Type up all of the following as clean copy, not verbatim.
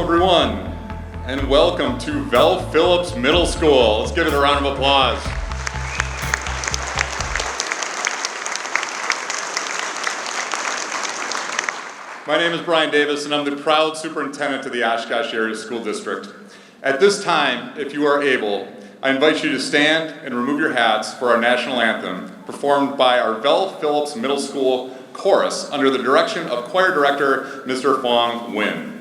everyone, and welcome to Phillips Middle School. Let's give it a round of applause. My name is Brian Davis, and I'm the proud superintendent of the Oshkosh Area School District. At this time, if you are able, I invite you to stand and remove your hats for our national anthem, performed by our Phillips Middle School Chorus under the direction of Choir Director Mr. Fong Win.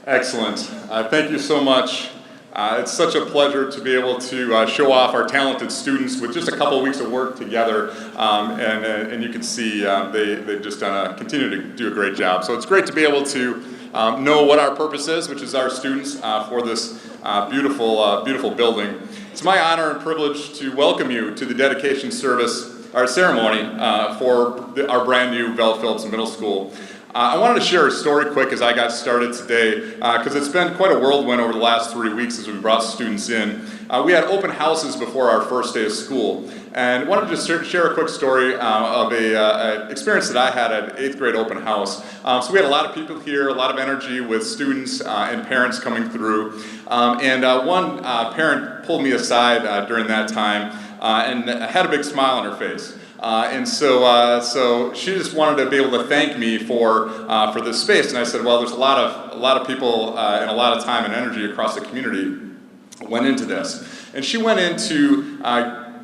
Excellent. Thank you so much. It's such a pleasure to be able to show off our talented students with just a couple of weeks of work together, and you can see they've just continue to do a great job. So it's great to be able to know what our purpose is, which is our students for this beautiful building. It's my honor and privilege to welcome you to the dedication service, our ceremony for our brand new Phillips Middle School. I wanted to share a story quick as I got started today, because it's been quite a whirlwind over the last 3 weeks as we brought students in. We had open houses before our first day of school, and I wanted to just share a quick story of an experience that I had at 8th grade open house. So we had a lot of people here, a lot of energy with students and parents coming through, and one parent pulled me aside during that time and had a big smile on her face. So she just wanted to be able to thank me for this space, and I said, well, there's a lot of people and a lot of time and energy across the community went into this, and she went into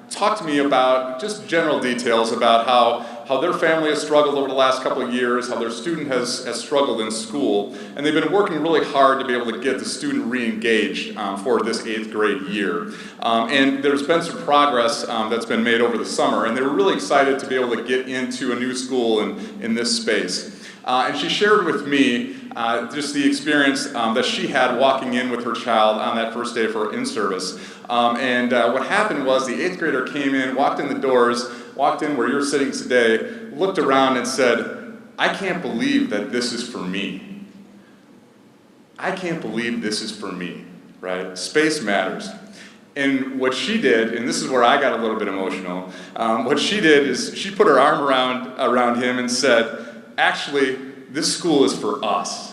talk to me about just general details about how their family has struggled over the last couple of years, how their student has struggled in school, and they've been working really hard to be able to get the student re-engaged for this 8th grade year. And there's been some progress that's been made over the summer, and they were really excited to be able to get into a new school in this space. And she shared with me just the experience that she had walking in with her child on that first day for in-service. And what happened was the 8th grader came in, walked in the doors, walked in where you're sitting today, looked around and said, I can't believe that this is for me. I can't believe this is for me, right? Space matters. And what she did, and this is where I got a little bit emotional, what she did is she put her arm around him and said, actually, this school is for us.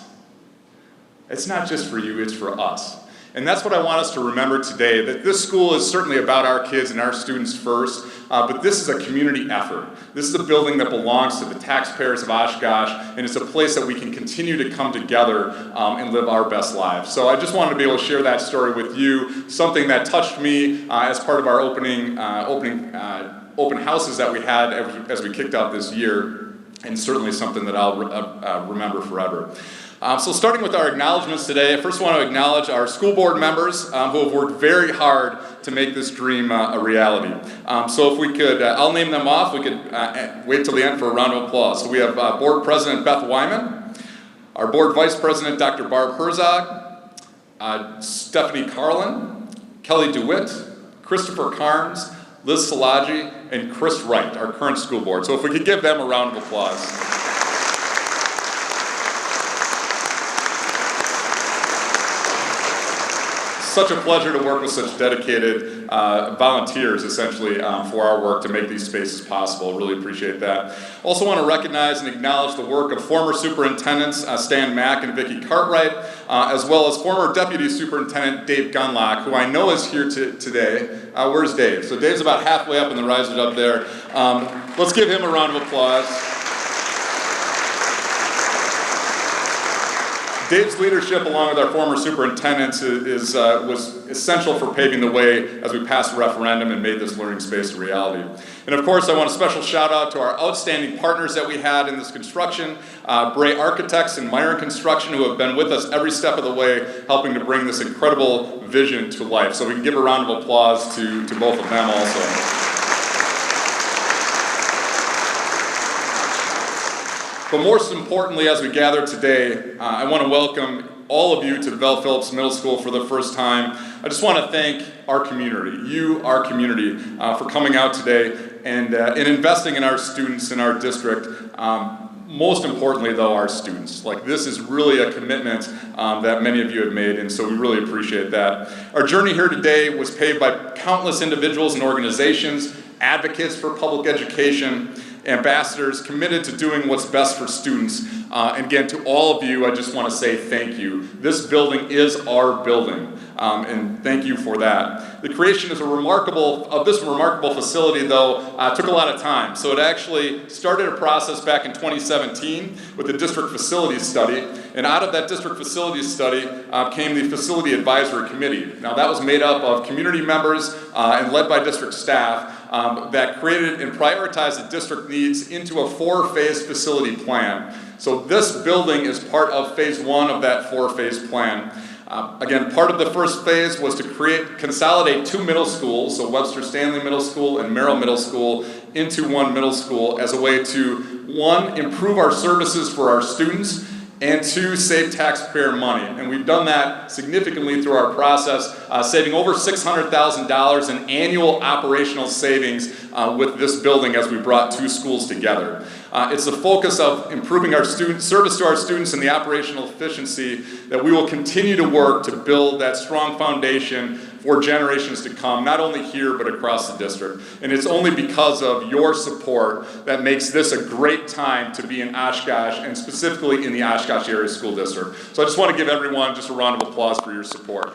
It's not just for you, it's for us. And that's what I want us to remember today, that this school is certainly about our kids and our students first, but this is a community effort. This is a building that belongs to the taxpayers of Oshkosh, and it's a place that we can continue to come together and live our best lives. So I just wanted to be able to share that story with you, something that touched me as part of our open houses that we had as we kicked out this year, and certainly something that I'll remember forever. So starting with our acknowledgments today, I first want to acknowledge our school board members who have worked very hard to make this dream a reality. So if we could, I'll name them off, we could wait till the end for a round of applause. So we have Board President Beth Wyman, Our board vice president, Dr. Barb Herzog, Stephanie Carlin, Kelly DeWitt, Christopher Carnes, Liz Szilagyi, and Chris Wright, our current school board. So if we could give them a round of applause. Such a pleasure to work with such dedicated volunteers, essentially, for our work to make these spaces possible. Really appreciate that. Also want to recognize and acknowledge the work of former superintendents Stan Mack and Vicki Cartwright, as well as former deputy superintendent Dave Gunlock, who I know is here today. Where's Dave? So Dave's about halfway up in the risers up there. Let's give him a round of applause. Dave's leadership, along with our former superintendents, was essential for paving the way as we passed the referendum and made this learning space a reality. And of course, I want a special shout out to our outstanding partners that we had in this construction, Bray Architects and Myron Construction, who have been with us every step of the way, helping to bring this incredible vision to life. So we can give a round of applause to both of them also. But most importantly, as we gather today, I want to welcome all of you to the Phillips Middle School for the first time. I just want to thank our community, you, our community, for coming out today and investing in our students in our district. Most importantly, though, our students. Like, this is really a commitment that many of you have made, and so we really appreciate that. Our journey here today was paved by countless individuals and organizations, advocates for public education, ambassadors committed to doing what's best for students. And again, to all of you, I just want to say thank you. This building is our building, and thank you for that. The creation of this remarkable facility, though, took a lot of time. So it actually started a process back in 2017 with the district facilities study, and out of that district facilities study came the Facility Advisory Committee. Now, that was made up of community members and led by district staff that created and prioritized the district needs into a 4-phase facility plan. So this building is part of phase 1 of that 4-phase plan. Again, part of the first phase was to consolidate 2 middle schools, so Webster Stanley Middle School and Merrill Middle School, into 1 middle school as a way to, 1, improve our services for our students, and 2, save taxpayer money. And we've done that significantly through our process, saving over $600,000 in annual operational savings with this building as we brought 2 schools together. It's the focus of improving our service to our students and the operational efficiency that we will continue to work to build that strong foundation for generations to come, not only here, but across the district. And it's only because of your support that makes this a great time to be in Oshkosh, and specifically in the Oshkosh Area School District. So I just want to give everyone just a round of applause for your support.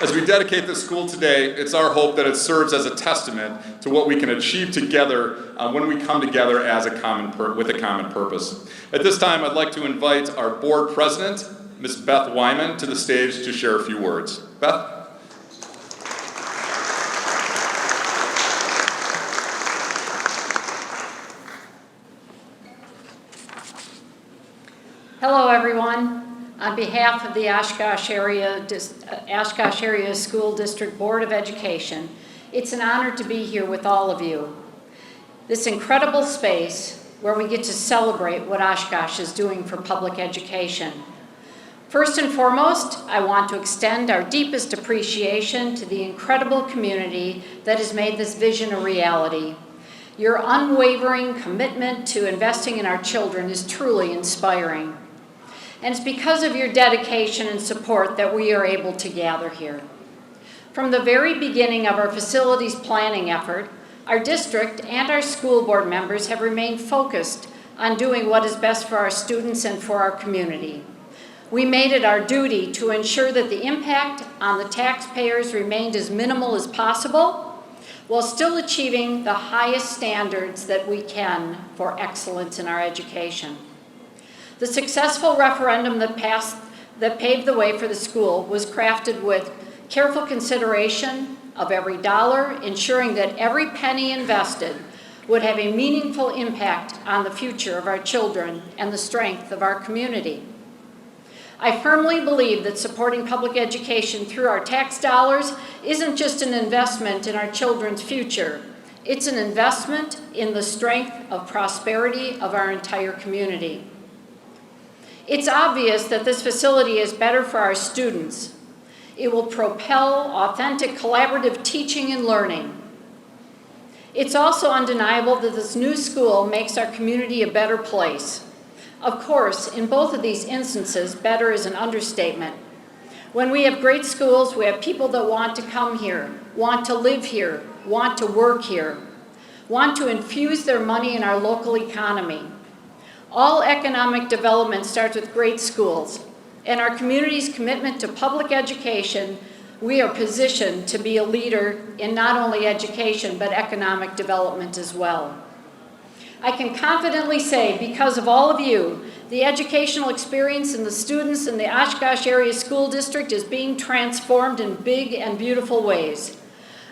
As we dedicate this school today, it's our hope that it serves as a testament to what we can achieve together when we come together as with a common purpose. At this time, I'd like to invite our board president, Ms. Beth Wyman, to the stage to share a few words. Beth? Hello, everyone. On behalf of the Oshkosh Area School District Board of Education, it's an honor to be here with all of you. This incredible space where we get to celebrate what Oshkosh is doing for public education. First and foremost, I want to extend our deepest appreciation to the incredible community that has made this vision a reality. Your unwavering commitment to investing in our children is truly inspiring. And it's because of your dedication and support that we are able to gather here. From the very beginning of our facilities planning effort, our district and our school board members have remained focused on doing what is best for our students and for our community. We made it our duty to ensure that the impact on the taxpayers remained as minimal as possible, while still achieving the highest standards that we can for excellence in our education. The successful referendum that paved the way for the school was crafted with careful consideration of every dollar, ensuring that every penny invested would have a meaningful impact on the future of our children and the strength of our community. I firmly believe that supporting public education through our tax dollars isn't just an investment in our children's future. It's an investment in the strength of prosperity of our entire community. It's obvious that this facility is better for our students. It will propel authentic collaborative teaching and learning. It's also undeniable that this new school makes our community a better place. Of course, in both of these instances, better is an understatement. When we have great schools, we have people that want to come here, want to live here, want to work here, want to infuse their money in our local economy. All economic development starts with great schools, and our community's commitment to public education, we are positioned to be a leader in not only education, but economic development as well. I can confidently say, because of all of you, the educational experience in the students in the Oshkosh Area School District is being transformed in big and beautiful ways.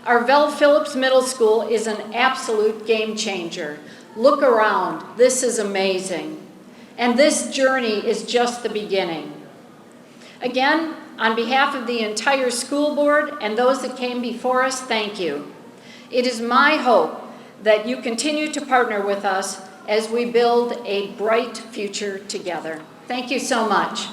Our Phillips Middle School is an absolute game changer. Look around, this is amazing. And this journey is just the beginning. Again, on behalf of the entire school board and those that came before us, thank you. It is my hope that you continue to partner with us as we build a bright future together. Thank you so much.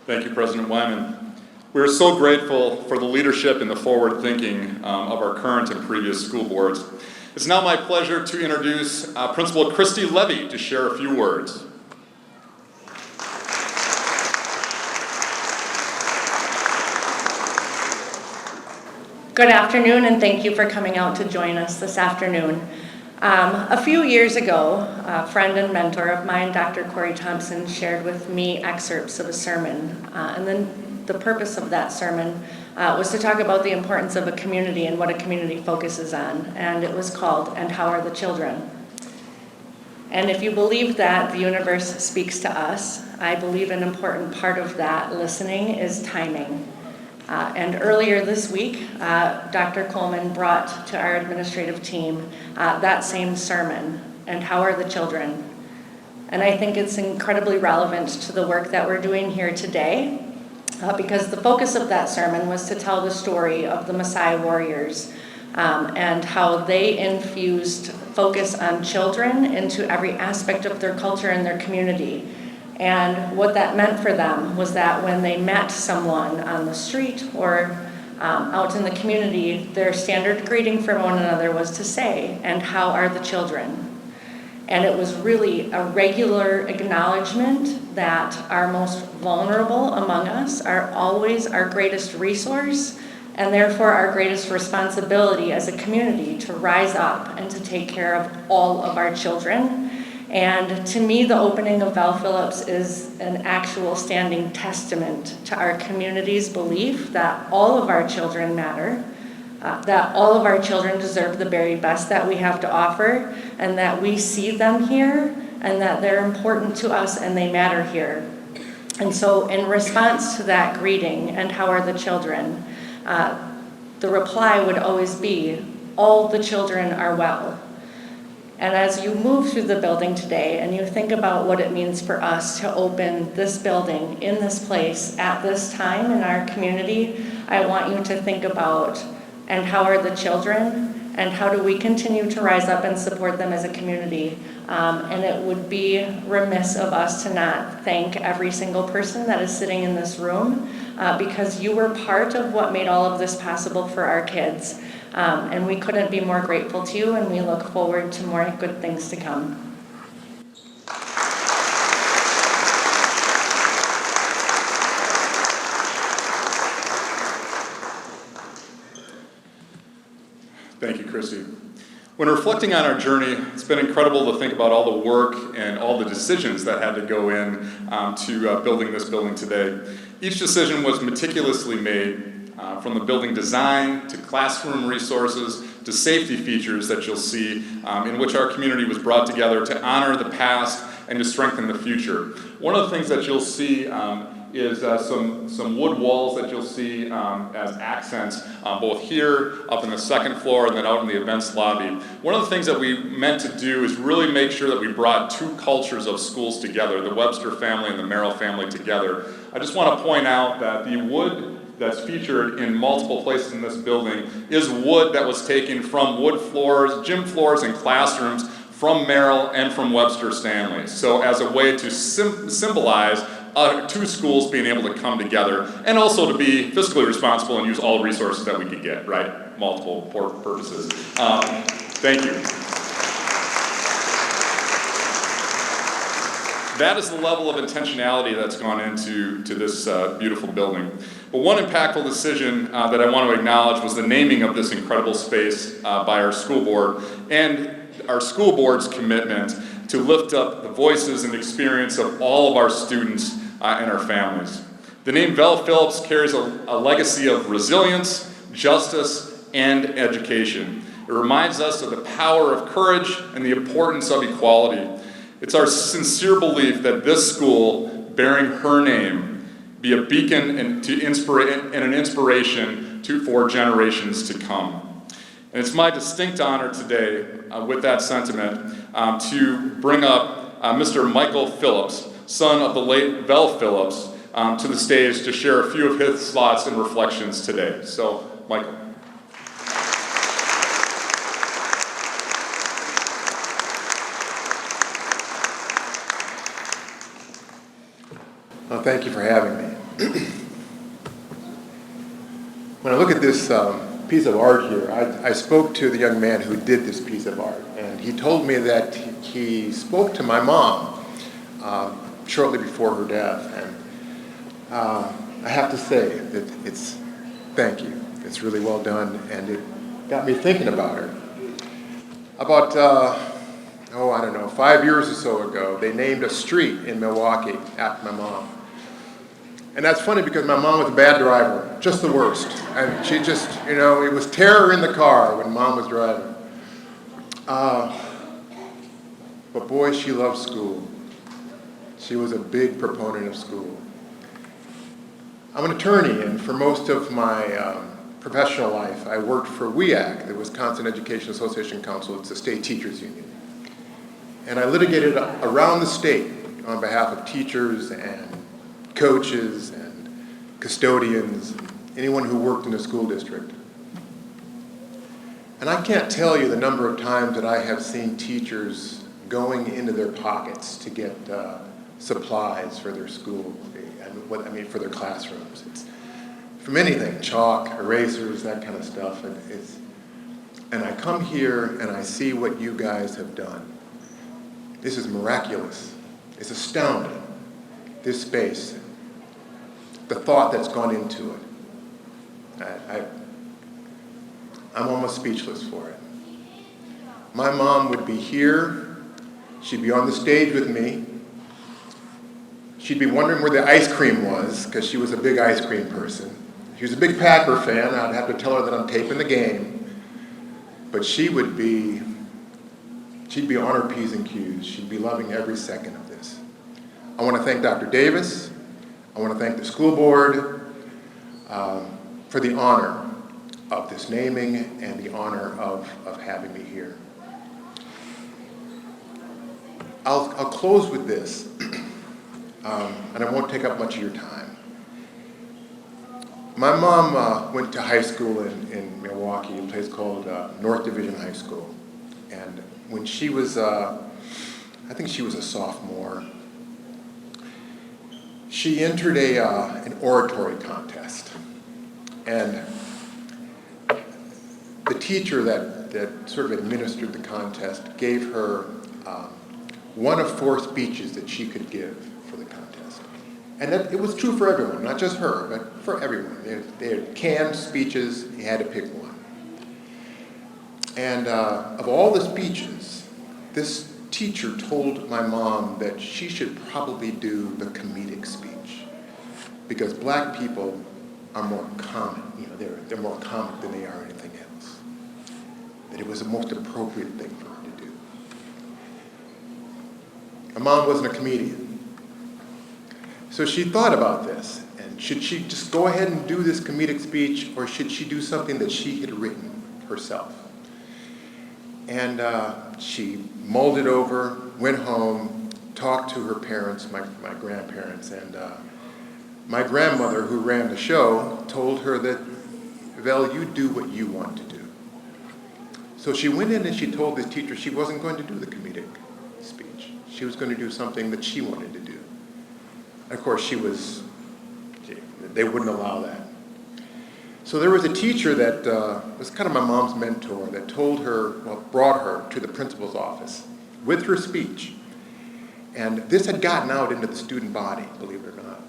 Thank you, President Wyman. We are so grateful for the leadership and the forward thinking of our current and previous school boards. It's now my pleasure to introduce Principal Christy Levy to share a few words. Good afternoon, and thank you for coming out to join us this afternoon. A few years ago, a friend and mentor of mine, Dr. Corey Thompson, shared with me excerpts of a sermon. And then the purpose of that sermon was to talk about the importance of a community and what a community focuses on. And it was called, "And How Are the Children?" And if you believe that the universe speaks to us, I believe an important part of that listening is timing. And earlier this week, Dr. Coleman brought to our administrative team that same sermon, "And How Are the Children?" And I think it's incredibly relevant to the work that we're doing here today, because the focus of that sermon was to tell the story of the Maasai warriors and how they infused focus on children into every aspect of their culture and their community. And what that meant for them was that when they met someone on the street or out in the community, their standard greeting for one another was to say, "And how are the children?" And it was really a regular acknowledgement that our most vulnerable among us are always our greatest resource, and therefore our greatest responsibility as a community to rise up and to take care of all of our children. And to me, the opening of Val Phillips is an actual standing testament to our community's belief that all of our children matter, that all of our children deserve the very best that we have to offer, and that we see them here, and that they're important to us and they matter here. And so in response to that greeting, "And how are the children?" The reply would always be, "All the children are well." And as you move through the building today and you think about what it means for us to open this building in this place at this time in our community, I want you to think about, and how are the children? And how do we continue to rise up and support them as a community? And it would be remiss of us to not thank every single person that is sitting in this room because you were part of what made all of this possible for our kids. And we couldn't be more grateful to you, and we look forward to more good things to come. Thank you, Christy. When reflecting on our journey, it's been incredible to think about all the work and all the decisions that had to go in to building this building today. Each decision was meticulously made, from the building design to classroom resources to safety features that you'll see, in which our community was brought together to honor the past and to strengthen the future. One of the things that you'll see is some wood walls that you'll see as accents, both here, up in the second floor, and then out in the events lobby. One of the things that we meant to do is really make sure that we brought two cultures of schools together, the Webster family and the Merrill family together. I just want to point out that the wood that's featured in multiple places in this building is wood that was taken from wood floors, gym floors, and classrooms from Merrill and from Webster Stanley. So as a way to symbolize two schools being able to come together, and also to be fiscally responsible and use all the resources that we could get, right? Multiple purposes. Thank you. That is the level of intentionality that's gone into this beautiful building. But one impactful decision that I want to acknowledge was the naming of this incredible space by our school board, and our school board's commitment to lift up the voices and experience of all of our students and our families. The name Bell Phillips carries a legacy of resilience, justice, and education. It reminds us of the power of courage and the importance of equality. It's our sincere belief that this school, bearing her name, be a beacon and an inspiration for generations to come. And it's my distinct honor today, with that sentiment, to bring up Mr. Michael Phillips, son of the late Bell Phillips, to the stage to share a few of his thoughts and reflections today. So, Michael. Well, thank you for having me. When I look at this piece of art here, I spoke to the young man who did this piece of art, and he told me that he spoke to my mom shortly before her death, and I have to say that thank you. It's really well done, and it got me thinking about her. About, I don't know, 5 years or so ago, they named a street in Milwaukee after my mom. And that's funny because my mom was a bad driver, just the worst. And she just, it was terror in the car when mom was driving. But boy, she loved school. She was a big proponent of school. I'm an attorney, and for most of my professional life, I worked for WEAC, the Wisconsin Education Association Council. It's the state teachers union. And I litigated around the state on behalf of teachers and coaches and custodians, anyone who worked in the school district. And I can't tell you the number of times that I have seen teachers going into their pockets to get supplies for their school, for their classrooms. It's from anything, chalk, erasers, that kind of stuff. And I come here and I see what you guys have done. This is miraculous. It's astounding. This space, the thought that's gone into it. I'm almost speechless for it. My mom would be here. She'd be on the stage with me. She'd be wondering where the ice cream was, because she was a big ice cream person. She was a big Packer fan. I'd have to tell her that I'm taping the game. But she'd be on her P's and Q's. She'd be loving every second of this. I want to thank Dr. Davis. I want to thank the school board for the honor of this naming and the honor of having me here. I'll close with this, and I won't take up much of your time. My mom went to high school in Milwaukee, a place called North Division High School. And when she was, I think she was a sophomore, she entered an oratory contest. And the teacher that sort of administered the contest gave her one of 4 speeches that she could give for the contest. And that it was true for everyone, not just her, but for everyone. They had canned speeches, you had to pick one. And of all the speeches, this teacher told my mom that she should probably do the comedic speech, because black people are more common, they're more comic than they are anything else. That it was the most appropriate thing for her to do. My mom wasn't a comedian. So she thought about this, and should she just go ahead and do this comedic speech, or should she do something that she had written herself? And she mulled it over, went home, talked to her parents, my grandparents, and my grandmother, who ran the show, told her that, Vel, you do what you want to do. So she went in and she told the teacher she wasn't going to do the comedic speech. She was going to do something that she wanted to do. Of course, they wouldn't allow that. So there was a teacher that was kind of my mom's mentor that brought her to the principal's office with her speech. And this had gotten out into the student body, believe it or not.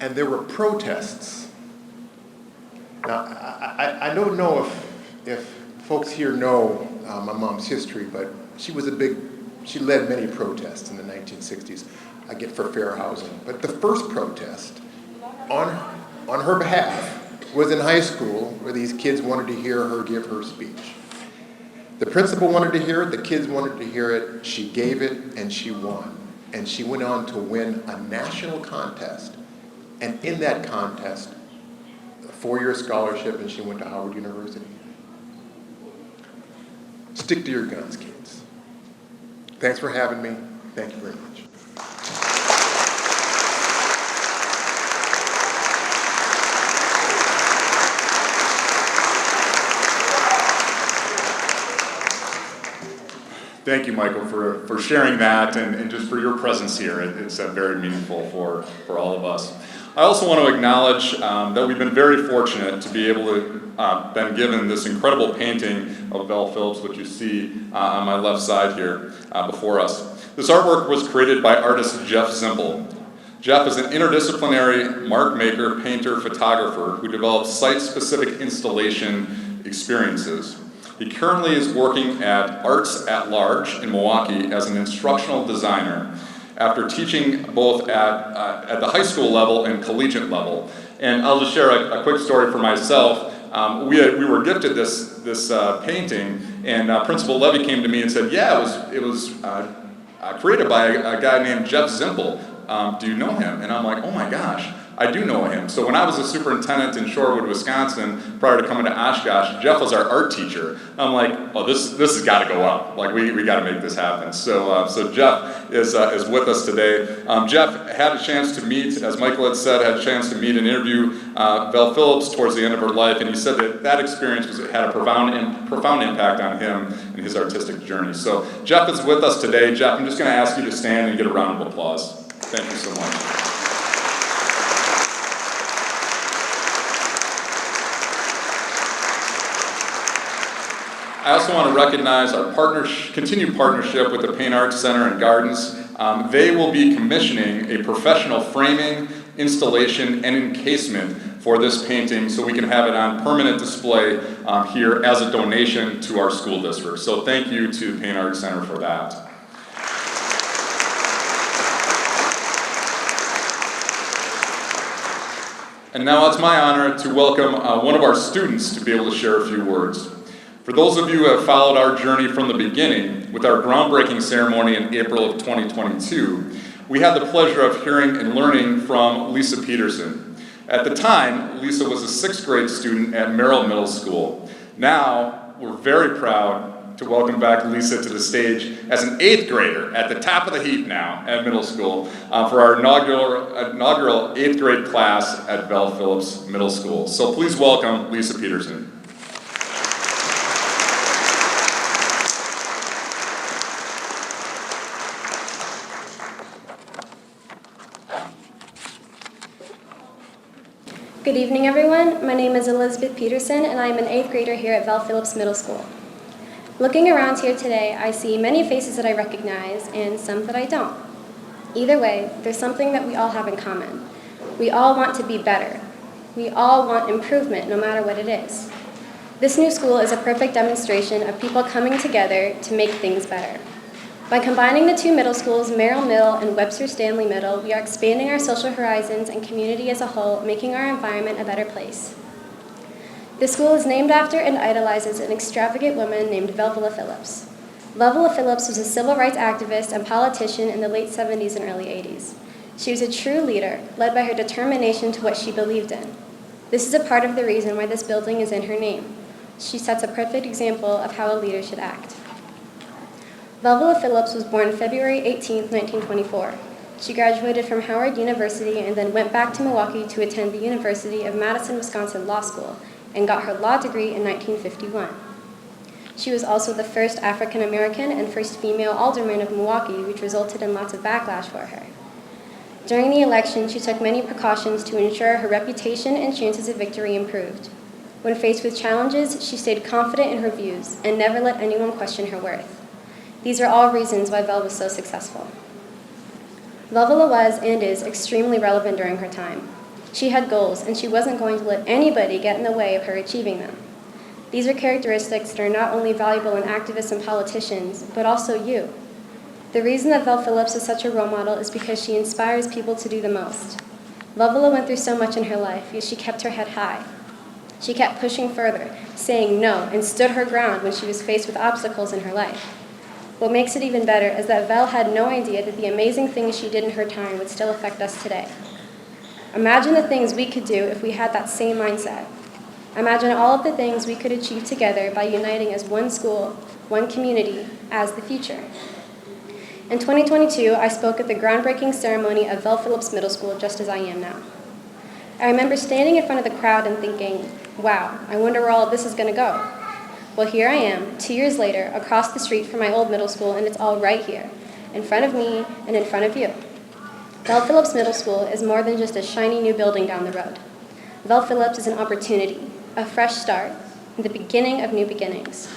And there were protests. Now, I don't know if folks here know my mom's history, but she led many protests in the 1960s, for fair housing. But the first protest on her behalf was in high school, where these kids wanted to hear her give her speech. The principal wanted to hear it, the kids wanted to hear it, she gave it, and she won. And she went on to win a national contest. And in that contest, a 4-year scholarship, and she went to Howard University. Stick to your guns, kids. Thanks for having me. Thank you very much. Thank you, Michael, for sharing that and just for your presence here. It's very meaningful for all of us. I also want to acknowledge that we've been very fortunate to be able to been given this incredible painting of Vel Phillips, which you see on my left side here before us. This artwork was created by artist Jeff Zimpel. Jeff is an interdisciplinary mark maker, painter, photographer who develops site-specific installation experiences. He currently is working at Arts at Large in Milwaukee as an instructional designer after teaching both at the high school level and collegiate level. And I'll just share a quick story for myself. We were gifted this painting, and Principal Levy came to me and said, yeah, it was created by a guy named Jeff Zimpel. Do you know him? And I'm like, oh my gosh. I do know him. So when I was a superintendent in Shorewood, Wisconsin, prior to coming to Oshkosh, Jeff was our art teacher. I'm like, oh, this has got to go up. Like, we got to make this happen. So Jeff is with us today. Jeff had a chance to meet, as Michael had said, had a chance to meet and interview Vel Phillips towards the end of her life, and he said that experience had a profound impact on him and his artistic journey. So Jeff is with us today. Jeff, I'm just going to ask you to stand and get a round of applause. Thank you so much. I also want to recognize our continued partnership with the Paint Arts Center and Gardens. They will be commissioning a professional framing, installation, and encasement for this painting so we can have it on permanent display here as a donation to our school district. So thank you to the Paint Arts Center for that. And now it's my honor to welcome one of our students to be able to share a few words. For those of you who have followed our journey from the beginning, with our groundbreaking ceremony in April of 2022, we had the pleasure of hearing and learning from Lisa Peterson. At the time, Lisa was a 6th grade student at Merrill Middle School. Now, we're very proud to welcome back Lisa to the stage as an 8th grader at the top of the heap now at middle school for our inaugural 8th grade class at Vel Phillips Middle School. So please welcome Lisa Peterson. Good evening, everyone. My name is Elizabeth Peterson, and I am an 8th grader here at Vel Phillips Middle School. Looking around here today, I see many faces that I recognize and some that I don't. Either way, there's something that we all have in common. We all want to be better. We all want improvement, no matter what it is. This new school is a perfect demonstration of people coming together to make things better. By combining the two middle schools, Merrill Middle and Webster Stanley Middle, we are expanding our social horizons and community as a whole, making our environment a better place. The school is named after and idolizes an extravagant woman named Vel Phillips. Lovola Phillips was a civil rights activist and politician in the late 70s and early 80s. She was a true leader, led by her determination to what she believed in. This is a part of the reason why this building is in her name. She sets a perfect example of how a leader should act. Lovola Phillips was born February 18, 1924. She graduated from Howard University and then went back to Milwaukee to attend the University of Madison, Wisconsin Law School and got her law degree in 1951. She was also the first African American and first female alderman of Milwaukee, which resulted in lots of backlash for her. During the election, she took many precautions to ensure her reputation and chances of victory improved. When faced with challenges, she stayed confident in her views and never let anyone question her worth. These are all reasons why Vel was so successful. Lovola was and is extremely relevant during her time. She had goals, and she wasn't going to let anybody get in the way of her achieving them. These are characteristics that are not only valuable in activists and politicians, but also you. The reason that Vel Phillips is such a role model is because she inspires people to do the most. Lovola went through so much in her life, yet she kept her head high. She kept pushing further, saying no, and stood her ground when she was faced with obstacles in her life. What makes it even better is that Vel had no idea that the amazing things she did in her time would still affect us today. Imagine the things we could do if we had that same mindset. Imagine all of the things we could achieve together by uniting as one school, one community, as the future. In 2022, I spoke at the groundbreaking ceremony of Vel Phillips Middle School, just as I am now. I remember standing in front of the crowd and thinking, wow, I wonder where all of this is going to go. Well, here I am, 2 years later, across the street from my old middle school, and it's all right here, in front of me and in front of you. Vel Phillips Middle School is more than just a shiny new building down the road. Vel Phillips is an opportunity, a fresh start, and the beginning of new beginnings.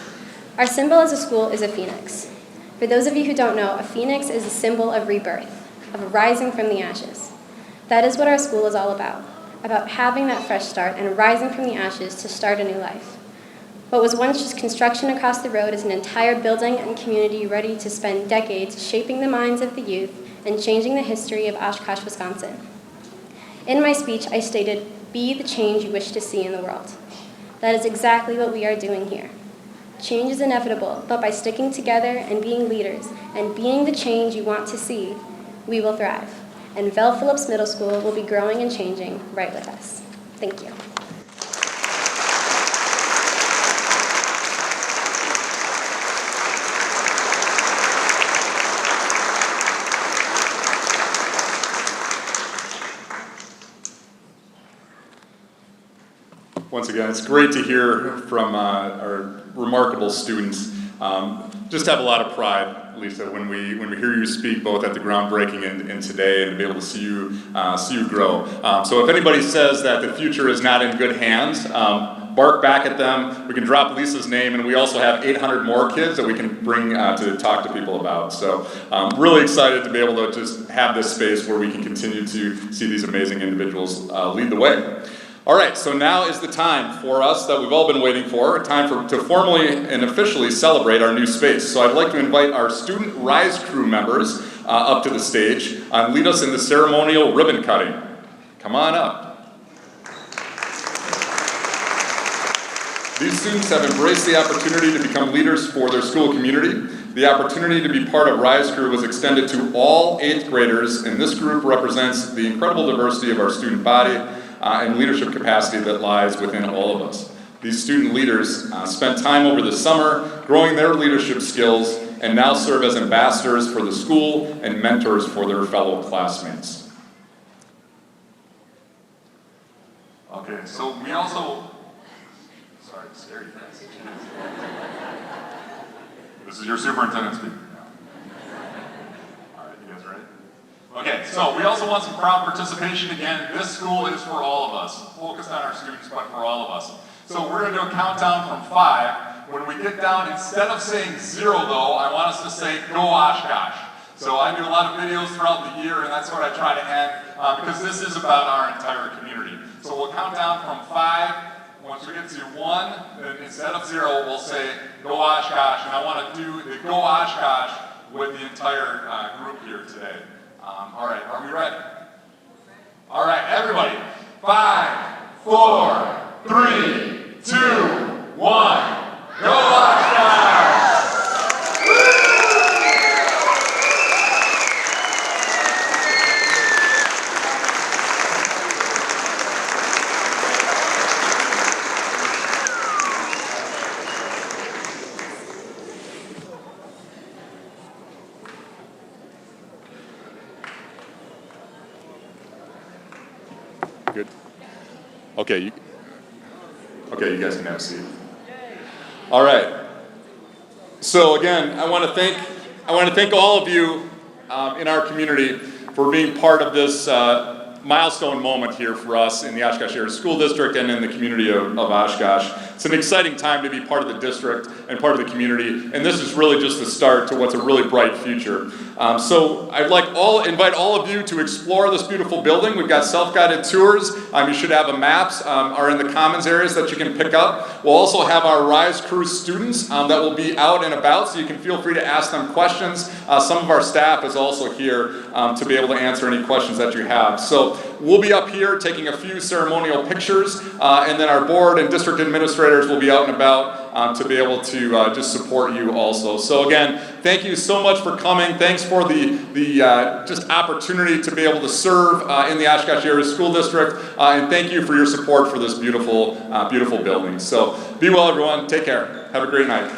Our symbol as a school is a phoenix. For those of you who don't know, a phoenix is a symbol of rebirth, of rising from the ashes. That is what our school is all about having that fresh start and rising from the ashes to start a new life. What was once just construction across the road is an entire building and community ready to spend decades shaping the minds of the youth and changing the history of Oshkosh, Wisconsin. In my speech, I stated, be the change you wish to see in the world. That is exactly what we are doing here. Change is inevitable, but by sticking together and being leaders and being the change you want to see, we will thrive. And Vel Phillips Middle School will be growing and changing right with us. Thank you. Once again, it's great to hear from our remarkable students. Just have a lot of pride, Lisa, when we hear you speak both at the groundbreaking and today, and to be able to see you grow. So if anybody says that the future is not in good hands, bark back at them. We can drop Lisa's name, and we also have 800 more kids that we can bring to talk to people about. So really excited to be able to just have this space where we can continue to see these amazing individuals lead the way. All right, so now is the time for us that we've all been waiting for, to formally and officially celebrate our new space. So I'd like to invite our Student Rise crew members up to the stage and lead us in the ceremonial ribbon cutting. Come on up. These students have embraced the opportunity to become leaders for their school community. The opportunity to be part of Rise Crew was extended to all 8th graders, and this group represents the incredible diversity of our student body and leadership capacity that lies within all of us. These student leaders spent time over the summer growing their leadership skills and now serve as ambassadors for the school and mentors for their fellow classmates. Okay, so we also, sorry, scary guys. This is your superintendent speaking. All right, you guys ready? Okay, so we also want some crowd participation. Again, this school is for all of us, focused on our students, but for all of us. So we're going to do a countdown from 5. When we get down, instead of saying 0 though, I want us to say, go Oshkosh. So I do a lot of videos throughout the year, and that's what I try to end, because this is about our entire community. So we'll count down from 5. Once we get to 1, then instead of 0, we'll say, go Oshkosh. And I want to do the go Oshkosh with the entire group here today. All right, are we ready? All right, everybody. 5, 4, 3, 2, 1. Go Oshkosh! Good. Okay, you guys can have a seat. All right. So again, I want to thank all of you in our community for being part of this milestone moment here for us in the Oshkosh Area School District and in the community of Oshkosh. It's an exciting time to be part of the district and part of the community, and this is really just the start to what's a really bright future. So I'd invite all of you to explore this beautiful building. We've got self-guided tours. You should have maps are in the commons areas that you can pick up. We'll also have our Rise Crew students that will be out and about, so you can feel free to ask them questions. Some of our staff is also here to be able to answer any questions that you have. So we'll be up here taking a few ceremonial pictures, and then our board and district administrators will be out and about to be able to just support you also. So again, thank you so much for coming. Thanks for the just opportunity to be able to serve in the Oshkosh Area School District, and thank you for your support for this beautiful, beautiful building. So be well, everyone. Take care. Have a great night.